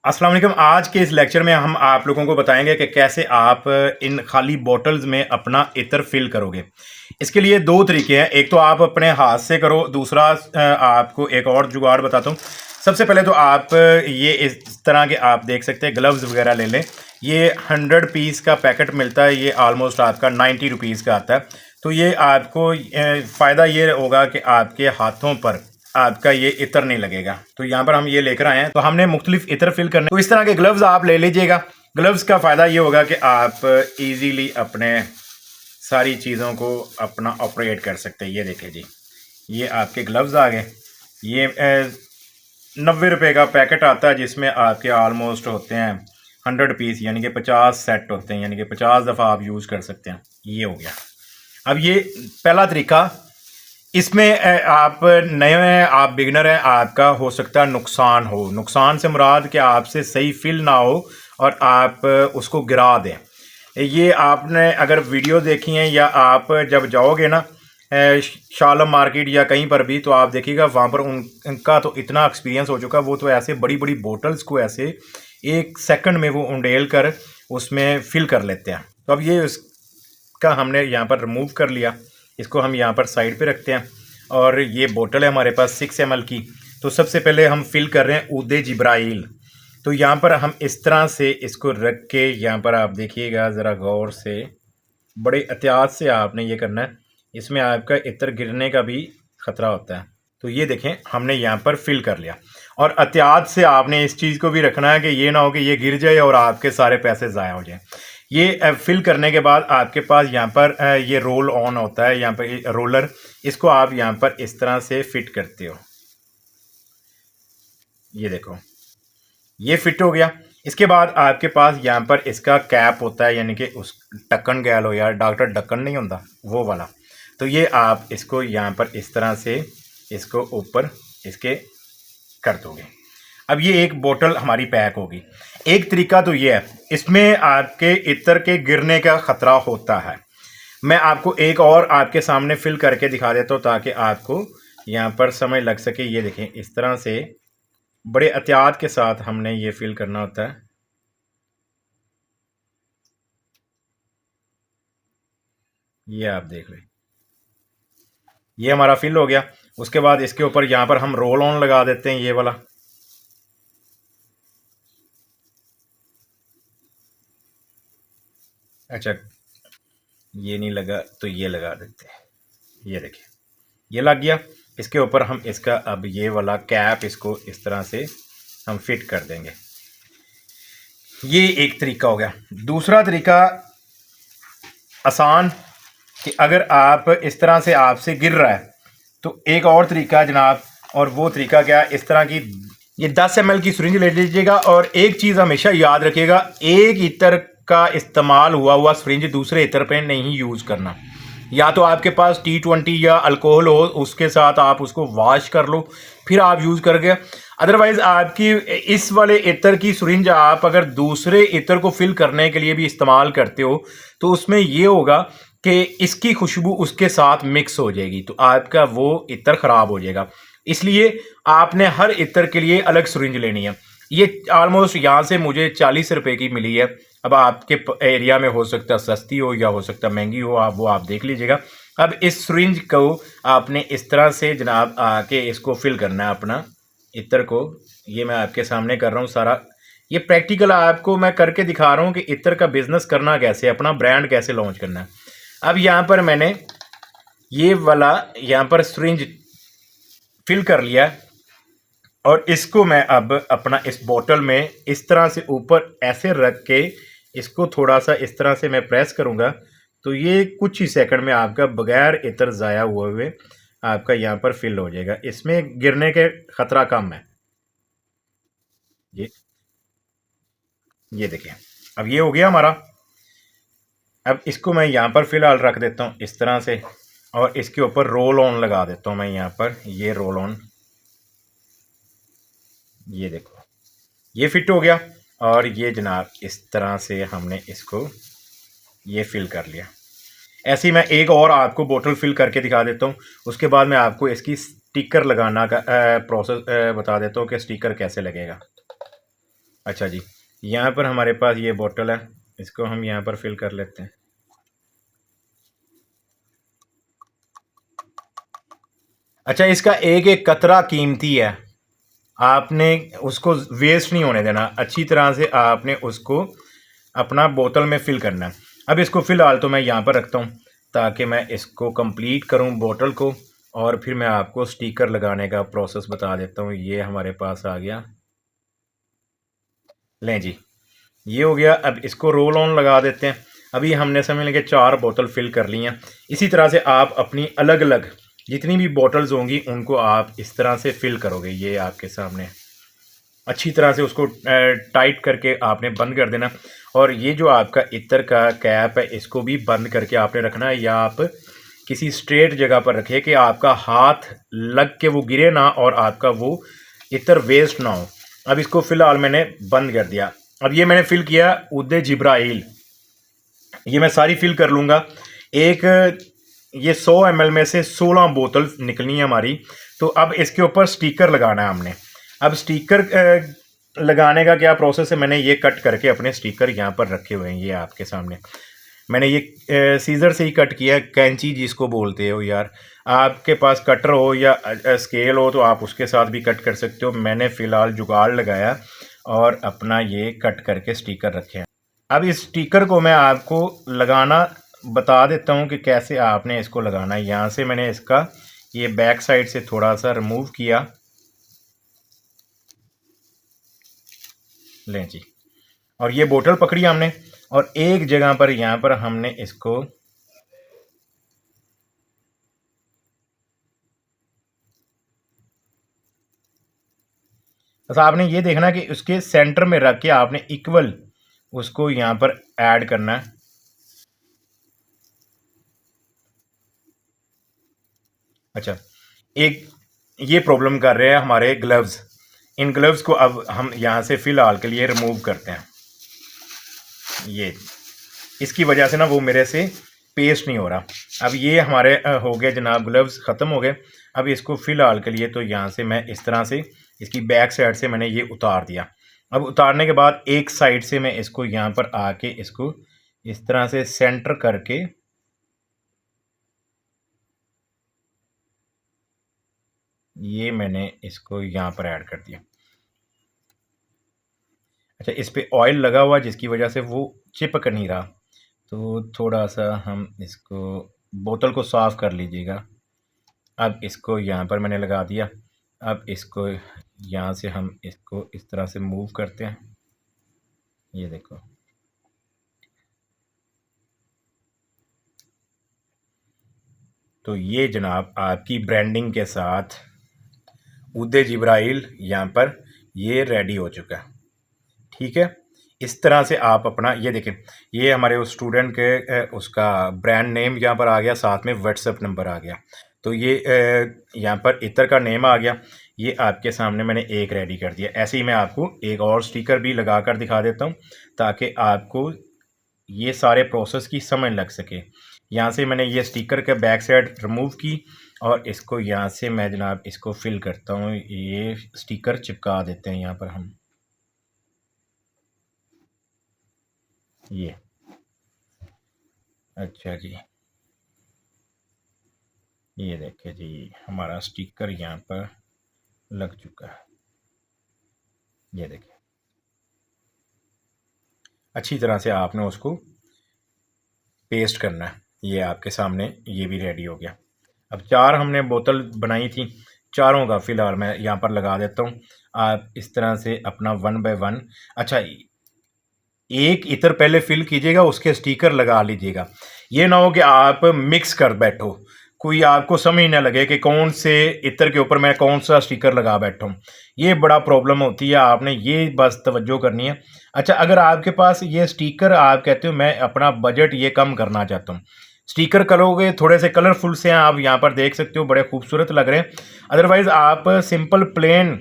अस्सलाम वालेकुम। आज के इस लेक्चर में हम आप लोगों को बताएंगे कि कैसे आप इन खाली बॉटल्स में अपना इत्र फिल करोगे। इसके लिए दो तरीके हैं। एक तो आप अपने हाथ से करो, दूसरा आपको एक और जुगाड़ बताता हूँ। सबसे पहले तो आप ये इस तरह के आप देख सकते हैं ग्लव्स वगैरह ले लें। ये 100 पीस का पैकेट मिलता है। ये ऑलमोस्ट आपका 90 रुपीज़ का आता है। तो ये आपको फ़ायदा ये होगा कि आपके हाथों पर आपका ये इत्र नहीं लगेगा। तो यहाँ पर हम ये लेकर आए हैं। तो हमने मुख्तलिफ इत्र फिल करने, तो इस तरह के ग्लव्स आप ले लीजिएगा। ग्लव्स का फ़ायदा ये होगा कि आप इजीली अपने सारी चीज़ों को अपना ऑपरेट कर सकते हैं। ये देखें जी, ये आपके ग्लव्स आ गए। ये 90 रुपये का पैकेट आता है जिसमें आपके ऑलमोस्ट होते हैं 100 पीस, यानी कि 50 सेट होते हैं, यानी कि 50 दफ़ा आप यूज़ कर सकते हैं। ये हो गया। अब ये पहला तरीका, इसमें आप नए हैं, आप बिगनर हैं, आपका हो सकता है नुकसान हो। नुकसान से मुराद कि आपसे सही फिल ना हो और आप उसको गिरा दें। ये आपने अगर वीडियो देखी है या आप जब जाओगे ना शालम मार्केट या कहीं पर भी, तो आप देखिएगा वहाँ पर उनका तो इतना एक्सपीरियंस हो चुका है। वो तो ऐसे बड़ी बड़ी बोटल्स को ऐसे 1 सेकंड में वो उंडेल कर उसमें फिल कर लेते हैं। तो अब ये उसका हमने यहाँ पर रिमूव कर लिया। इसको हम यहाँ पर साइड पे रखते हैं और ये बोतल है हमारे पास 6 ml की। तो सबसे पहले हम फिल कर रहे हैं ऊदे जिब्राइल। तो यहाँ पर हम इस तरह से इसको रख के, यहाँ पर आप देखिएगा ज़रा गौर से, बड़े एहतियात से आपने ये करना है। इसमें आपका इत्र गिरने का भी ख़तरा होता है। तो ये देखें, हमने यहाँ पर फिल कर लिया। और एहतियात से आपने इस चीज़ को भी रखना है कि ये ना हो कि ये गिर जाए और आपके सारे पैसे ज़ाया हो जाए। ये फिल करने के बाद आपके पास यहाँ पर ये रोल ऑन होता है, यहाँ पर रोलर, इसको आप यहाँ पर इस तरह से फिट करते हो। ये देखो, ये फिट हो गया। इसके बाद आपके पास यहाँ पर इसका कैप होता है, यानी कि उस ढक्कन कह लो यार, डॉक्टर ढक्कन नहीं होता वो वाला। तो ये आप इसको यहाँ पर इस तरह से इसको ऊपर इसके कर दोगे। अब ये एक बोतल हमारी पैक होगी। एक तरीका तो ये है, इसमें आपके इत्र के गिरने का ख़तरा होता है। मैं आपको एक और आपके सामने फिल करके दिखा देता हूँ ताकि आपको यहाँ पर समझ लग सके। ये देखें, इस तरह से बड़े एहतियात के साथ हमने ये फिल करना होता है। ये आप देख लें, ये हमारा फिल हो गया। उसके बाद इसके ऊपर यहाँ पर हम रोल ऑन लगा देते हैं, ये वाला। अच्छा, ये नहीं लगा तो ये लगा देते हैं। ये देखिए, ये लग गया। इसके ऊपर हम इसका अब ये वाला कैप, इसको इस तरह से हम फिट कर देंगे। ये एक तरीका हो गया। दूसरा तरीका आसान, कि अगर आप इस तरह से आपसे गिर रहा है तो एक और तरीका है जनाब। और वो तरीका क्या है, इस तरह की ये 10 ml की सिरिंज ले लीजिएगा। और एक चीज़ हमेशा याद रखिएगा, एक इत्र का इस्तेमाल हुआ सिरिंज दूसरे इत्र पे नहीं यूज़ करना। या तो आपके पास T20 या अल्कोहल हो, उसके साथ आप उसको वॉश कर लो, फिर आप यूज़ करके। अदरवाइज़ आपकी इस वाले इत्र की सिरिंज आप अगर दूसरे इत्र को फिल करने के लिए भी इस्तेमाल करते हो तो उसमें ये होगा कि इसकी खुशबू उसके साथ मिक्स हो जाएगी, तो आपका वो इत्र ख़राब हो जाएगा। इसलिए आपने हर इत्र के लिए अलग सिरिंज लेनी है। ये ऑलमोस्ट यहाँ से मुझे 40 रुपए की मिली है। अब आपके एरिया में हो सकता है सस्ती हो या हो सकता है महंगी हो, आप वो आप देख लीजिएगा। अब इस सिरिंज को आपने इस तरह से जनाब आके इसको फिल करना है अपना इत्र को। ये मैं आपके सामने कर रहा हूँ सारा। ये प्रैक्टिकल आपको मैं करके दिखा रहा हूँ कि इत्र का बिजनेस करना कैसे, अपना ब्रांड कैसे लॉन्च करना है। अब यहाँ पर मैंने ये वाला यहाँ पर सिरिंज फिल कर लिया और इसको मैं अब अपना इस बोतल में इस तरह से ऊपर ऐसे रख के इसको थोड़ा सा इस तरह से मैं प्रेस करूँगा तो ये कुछ ही सेकंड में आपका बगैर इत्र ज़ाया हुए आपका यहाँ पर फिल हो जाएगा। इसमें गिरने के ख़तरा कम है। ये देखिए, अब ये हो गया हमारा। अब इसको मैं यहाँ पर फ़िलहाल रख देता हूँ इस तरह से और इसके ऊपर रोल ऑन लगा देता हूँ मैं यहाँ पर। ये रोल ऑन, ये देखो, ये फिट हो गया। और ये जनाब इस तरह से हमने इसको ये फिल कर लिया। ऐसे ही मैं एक और आपको बोतल फिल करके दिखा देता हूँ। उसके बाद मैं आपको इसकी स्टिकर लगाना का प्रोसेस बता देता हूँ कि स्टिकर कैसे लगेगा। अच्छा जी, यहाँ पर हमारे पास ये बोतल है, इसको हम यहाँ पर फिल कर लेते हैं। अच्छा, इसका एक एक कतरा कीमती है, आपने उसको वेस्ट नहीं होने देना, अच्छी तरह से आपने उसको अपना बोतल में फिल करना है। अब इसको फ़िलहाल तो मैं यहाँ पर रखता हूँ ताकि मैं इसको कंप्लीट करूँ बोतल को, और फिर मैं आपको स्टिकर लगाने का प्रोसेस बता देता हूँ। ये हमारे पास आ गया, लें जी, ये हो गया। अब इसको रोल ऑन लगा देते हैं। अभी हमने समझ लें कि 4 बोतल फिल कर ली हैं। इसी तरह से आप अपनी अलग अलग जितनी भी बोतल्स होंगी उनको आप इस तरह से फिल करोगे। ये आपके सामने अच्छी तरह से उसको टाइट करके आपने बंद कर देना। और ये जो आपका इत्र का कैप है इसको भी बंद करके आपने रखना है, या आप किसी स्ट्रेट जगह पर रखें कि आपका हाथ लग के वो गिरे ना और आपका वो इत्र वेस्ट ना हो। अब इसको फ़िलहाल मैंने बंद कर दिया। अब ये मैंने फ़िल किया उद्दे जिब्राइल, ये मैं सारी फिल कर लूँगा। एक ये 100 ml में से 16 बोतल निकलनी है हमारी। तो अब इसके ऊपर स्टिकर लगाना है हमने। अब स्टिकर लगाने का क्या प्रोसेस है, मैंने ये कट करके अपने स्टिकर यहाँ पर रखे हुए हैं। ये आपके सामने मैंने ये सीज़र से ही कट किया, कैंची जिसको बोलते हो यार, आपके पास कटर हो या स्केल हो तो आप उसके साथ भी कट कर सकते हो। मैंने फ़िलहाल जुगाड़ लगाया और अपना ये कट करके स्टिकर रखे हैं। अब इस स्टिकर को मैं आपको लगाना बता देता हूँ कि कैसे आपने इसको लगाना है। यहाँ से मैंने इसका ये बैक साइड से थोड़ा सा रिमूव किया, लें जी, और ये बोतल पकड़ी हमने और एक जगह पर यहाँ पर हमने इसको बस आपने ये देखना कि उसके सेंटर में रख के आपने इक्वल उसको यहाँ पर ऐड करना है। अच्छा, एक ये प्रॉब्लम कर रहे हैं हमारे ग्लव्स। इन ग्लव्स को अब हम यहाँ से फ़िलहाल के लिए रिमूव करते हैं। ये इसकी वजह से ना वो मेरे से पेस्ट नहीं हो रहा। अब ये हमारे हो गए जनाब, ग्लव्स ख़त्म हो गए। अब इसको फ़िलहाल के लिए तो यहाँ से मैं इस तरह से इसकी बैक साइड से मैंने ये उतार दिया। अब उतारने के बाद एक साइड से मैं इसको यहाँ पर आके इसको इस तरह से सेंटर करके ये मैंने इसको यहाँ पर ऐड कर दिया। अच्छा, इस पे ऑयल लगा हुआ जिसकी वजह से वो चिपक नहीं रहा, तो थोड़ा सा हम इसको बोतल को साफ़ कर लीजिएगा। अब इसको यहाँ पर मैंने लगा दिया। अब इसको यहाँ से हम इसको इस तरह से मूव करते हैं। ये देखो, तो ये जनाब आपकी ब्रांडिंग के साथ उद्दे जिब्राइल यहाँ पर ये रेडी हो चुका है। ठीक है, इस तरह से आप अपना ये देखें, ये हमारे उस स्टूडेंट के उसका ब्रांड नेम यहाँ पर आ गया, साथ में व्हाट्सएप नंबर आ गया। तो ये यहाँ पर इत्र का नेम आ गया। ये आपके सामने मैंने एक रेडी कर दिया। ऐसे ही मैं आपको एक और स्टिकर भी लगा कर दिखा देता हूँ ताकि आपको ये सारे प्रोसेस की समझ लग सके। यहाँ से मैंने ये स्टिकर के बैक साइड रिमूव की और इसको यहाँ से मैं जनाब इसको फिल करता हूँ। ये स्टिकर चिपका देते हैं यहाँ पर हम। ये अच्छा जी, ये देखिए जी, हमारा स्टिकर यहाँ पर लग चुका है। ये देखिए, अच्छी तरह से आपने उसको पेस्ट करना है। ये आपके सामने ये भी रेडी हो गया। अब 4 हमने बोतल बनाई थी, चारों का फ़िलहाल मैं यहाँ पर लगा देता हूँ। आप इस तरह से अपना 1 बाय 1, अच्छा, एक इत्र पहले फिल कीजिएगा, उसके स्टिकर लगा लीजिएगा। ये ना हो कि आप मिक्स कर बैठो, कोई आपको समझ ना लगे कि कौन से इत्र के ऊपर मैं कौन सा स्टिकर लगा बैठा हूँ। ये बड़ा प्रॉब्लम होती है, आपने ये बस तवज्जो करनी है। अच्छा, अगर आपके पास ये स्टिकर आप कहते हो मैं अपना बजट ये कम करना चाहता हूँ, स्टिकर करोगे थोड़े से कलरफुल से हैं, आप यहाँ पर देख सकते हो बड़े खूबसूरत लग रहे हैं। अदरवाइज़ आप सिंपल प्लेन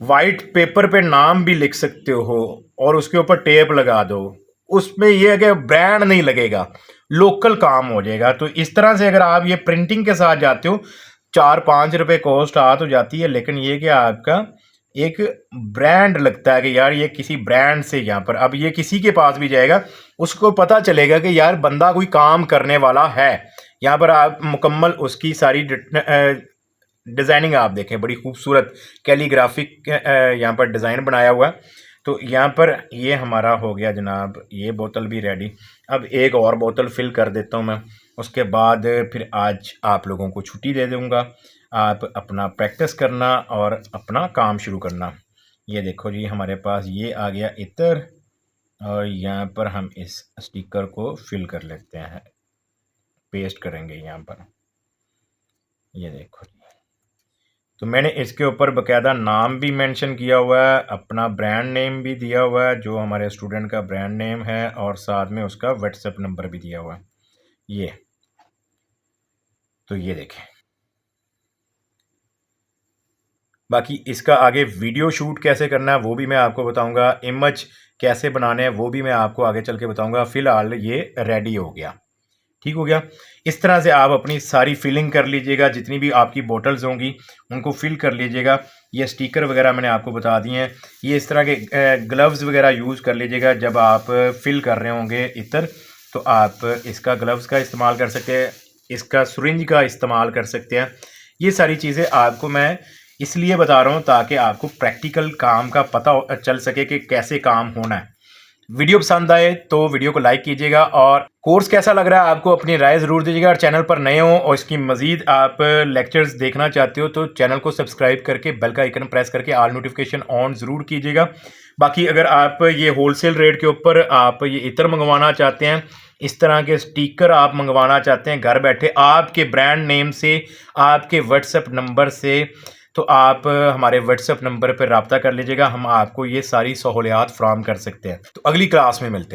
वाइट पेपर पे नाम भी लिख सकते हो और उसके ऊपर टेप लगा दो। उसमें यह है कि ब्रांड नहीं लगेगा, लोकल काम हो जाएगा। तो इस तरह से अगर आप ये प्रिंटिंग के साथ जाते हो, 4-5 रुपए कॉस्ट आ तो जाती है, लेकिन ये कि आपका एक ब्रांड लगता है कि यार ये किसी ब्रांड से यहाँ पर, अब ये किसी के पास भी जाएगा उसको पता चलेगा कि यार बंदा कोई काम करने वाला है। यहाँ पर आप मुकम्मल उसकी सारी डिज़ाइनिंग आप देखें, बड़ी खूबसूरत कैलीग्राफिक यहाँ पर डिज़ाइन बनाया हुआ है। तो यहाँ पर ये हमारा हो गया जनाब, ये बोतल भी रेडी। अब एक और बोतल फिल कर देता हूँ मैं, उसके बाद फिर आज आप लोगों को छुट्टी दे दूँगा। आप अपना प्रैक्टिस करना और अपना काम शुरू करना। ये देखो जी, हमारे पास ये आ गया इत्र, और यहाँ पर हम इस स्टिकर को फिल कर लेते हैं, पेस्ट करेंगे यहाँ पर। ये देखो जी, तो मैंने इसके ऊपर बकायदा नाम भी मेंशन किया हुआ है, अपना ब्रांड नेम भी दिया हुआ है जो हमारे स्टूडेंट का ब्रांड नेम है, और साथ में उसका व्हाट्सएप नंबर भी दिया हुआ है। ये तो ये देखें, बाकी इसका आगे वीडियो शूट कैसे करना है वो भी मैं आपको बताऊंगा, इमेज कैसे बनाने हैं वो भी मैं आपको आगे चल के बताऊंगा। फिलहाल ये रेडी हो गया, ठीक हो गया। इस तरह से आप अपनी सारी फिलिंग कर लीजिएगा, जितनी भी आपकी बोटल्स होंगी उनको फिल कर लीजिएगा। ये स्टिकर वगैरह मैंने आपको बता दिए हैं। ये इस तरह के ग्लव्स वगैरह यूज़ कर लीजिएगा जब आप फिल कर रहे होंगे इत्र, तो आप इसका ग्लव्स का इस्तेमाल कर सकते हैं, इसका सिरिंज का इस्तेमाल कर सकते हैं। ये सारी चीज़ें आपको मैं इसलिए बता रहा हूँ ताकि आपको प्रैक्टिकल काम का पता चल सके कि कैसे काम होना है। वीडियो पसंद आए तो वीडियो को लाइक कीजिएगा, और कोर्स कैसा लग रहा है आपको अपनी राय ज़रूर दीजिएगा। और चैनल पर नए हो और इसकी मज़ीद आप लेक्चर्स देखना चाहते हो तो चैनल को सब्सक्राइब करके बेल का आइकन प्रेस करके ऑल नोटिफिकेशन ऑन ज़रूर कीजिएगा। बाकी अगर आप ये होलसेल रेट के ऊपर आप ये इत्र मंगवाना चाहते हैं, इस तरह के स्टिकर आप मंगवाना चाहते हैं घर बैठे आपके ब्रांड नेम से, आपके व्हाट्सएप नंबर से, तो आप हमारे व्हाट्सएप नंबर पर रब्ता कर लीजिएगा, हम आपको ये सारी सहूलियात फ्राहम कर सकते हैं। तो अगली क्लास में मिलते हैं।